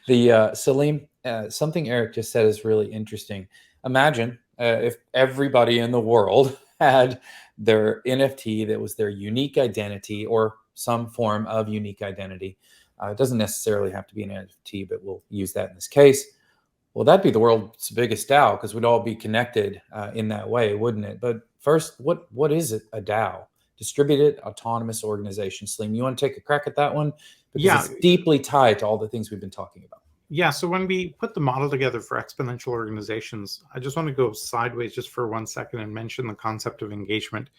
The Salim, something Eric just said is really interesting. Imagine if everybody in the world had their NFT that was their unique identity or some form of unique identity. It doesn't necessarily have to be an NFT, but we'll use that in this case. Well, that'd be the world's biggest DAO because we'd all be connected in that way, wouldn't it? But first, what is it, a DAO? Distributed Autonomous Organization. Salim, you want to take a crack at that one? Because it's deeply tied to all the things we've been talking about. Yeah, so when we put the model together for exponential organizations, I just want to go sideways just for 1 second and mention the concept of engagement,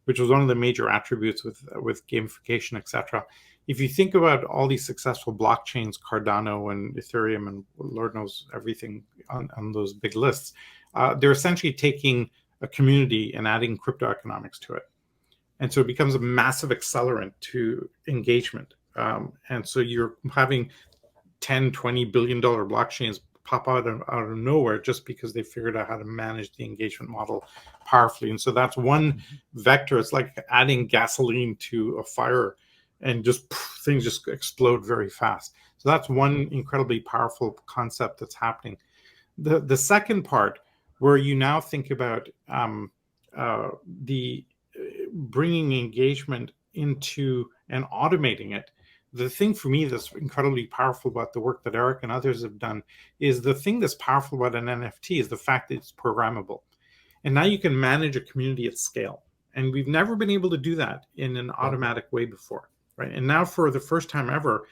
which was one of the major attributes with gamification, etc. If you think about all these successful blockchains, Cardano and Ethereum, and Lord knows everything on those big lists, they're essentially taking a community and adding crypto economics to it. And so it becomes a massive accelerant to engagement. And so you're having 10, $20 billion blockchains pop out of nowhere just because they figured out how to manage the engagement model powerfully. And so that's one vector. It's like adding gasoline to a fire and just things just explode very fast. So that's one incredibly powerful concept that's happening. The second part, where you now think about the bringing engagement into and automating it. The thing for me that's incredibly powerful about the work that Eric and others have done is the thing that's powerful about an NFT is the fact that it's programmable. And now you can manage a community at scale. And we've never been able to do that in an automatic way before, right? And now for the first time ever,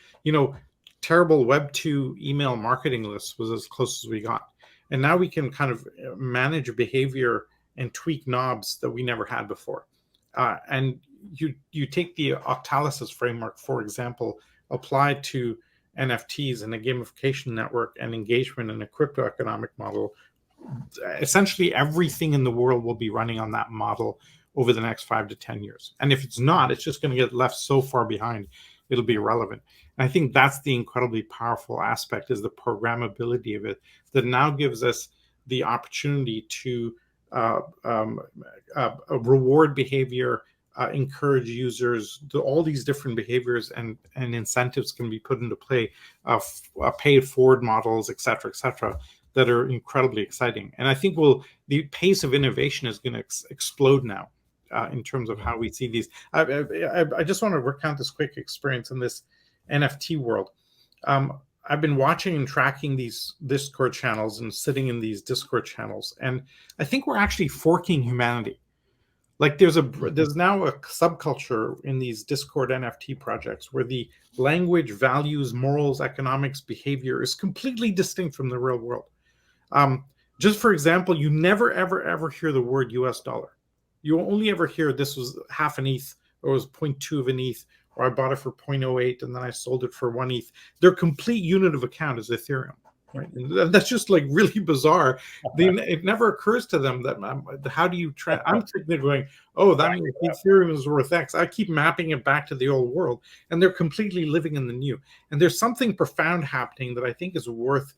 terrible Web 2 email marketing lists was as close as we got. And now we can kind of manage behavior and tweak knobs that we never had before. And you take the Octalysis framework, for example, applied to NFTs and a gamification network and engagement in a crypto economic model. Essentially, everything in the world will be running on that model over the next 5 to 10 years. And if it's not, it's just going to get left so far behind, it'll be irrelevant. And I think that's the incredibly powerful aspect, is the programmability of it, that now gives us the opportunity to reward behavior, encourage users. All these different behaviors and incentives can be put into play, paid forward models, et cetera, that are incredibly exciting. And I think the pace of innovation is going to explode now in terms of how we see these. I just want to recount this quick experience in this NFT world. I've been watching and tracking these Discord channels and sitting in these Discord channels, and I think we're actually forking humanity. Like there's now a subculture in these Discord NFT projects where the language, values, morals, economics, behavior is completely distinct from the real world. Just for example, you never, ever hear the word US dollar. You only ever hear this was half an ETH, or it was 0.2 of an ETH, or I bought it for 0.08 and then I sold it for 1 ETH. Their complete unit of account is Ethereum. Right? And that's just like really bizarre. It never occurs to them that how do you I'm sitting there going, oh, that means Ethereum is worth X. I keep mapping it back to the old world, and they're completely living in the new. And there's something profound happening that I think is worth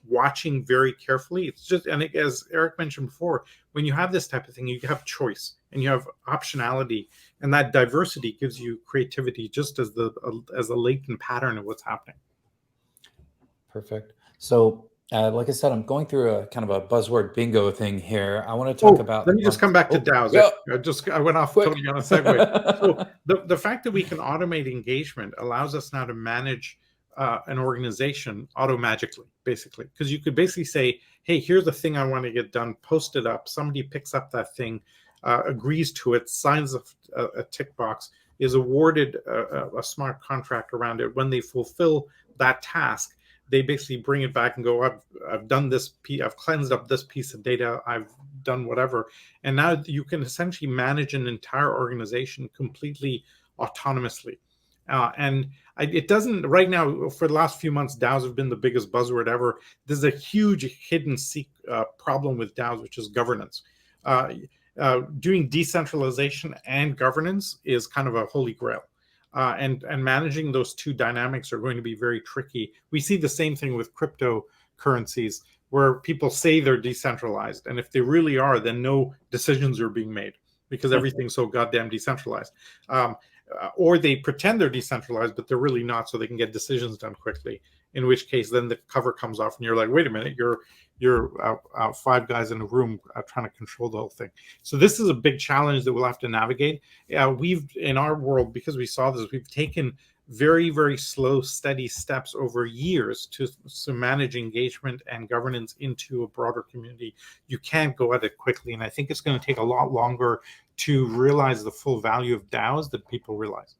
watching very carefully. It's just, and as Eric mentioned before, when you have this type of thing, you have choice and you have optionality, and that diversity gives you creativity, just as a latent pattern of what's happening. Perfect. So, like I said, I'm going through a kind of a buzzword bingo thing here. I want to talk about. Let me just come back to DAOs. Yeah. I went off totally on a segue. So the fact that we can automate engagement allows us now to manage an organization automagically, basically, because you could basically say, hey, here's the thing I want to get done, post it up, somebody picks up that thing, agrees to it, signs a tick box, is awarded a smart contract around it. When they fulfill that task, they basically bring it back and go, I've done this piece, I've cleansed up this piece of data, I've done whatever. And now you can essentially manage an entire organization completely autonomously. And it doesn't, right now, for the last few months, DAOs have been the biggest buzzword ever. There's a huge hidden problem with DAOs, which is governance. Doing decentralization and governance is kind of a holy grail. And managing those two dynamics are going to be very tricky. We see the same thing with cryptocurrencies, where people say they're decentralized, and if they really are, then no decisions are being made because everything's so goddamn decentralized. Or they pretend they're decentralized, but they're really not, so they can get decisions done quickly. in which case then the cover comes off and you're like, wait a minute, you're five guys in a room trying to control the whole thing. So this is a big challenge that we'll have to navigate. We've, in our world, because we saw this, we've taken very, very slow, steady steps over years to manage engagement and governance into a broader community. You can't go at it quickly. And I think it's going to take a lot longer to realize the full value of DAOs than people realize.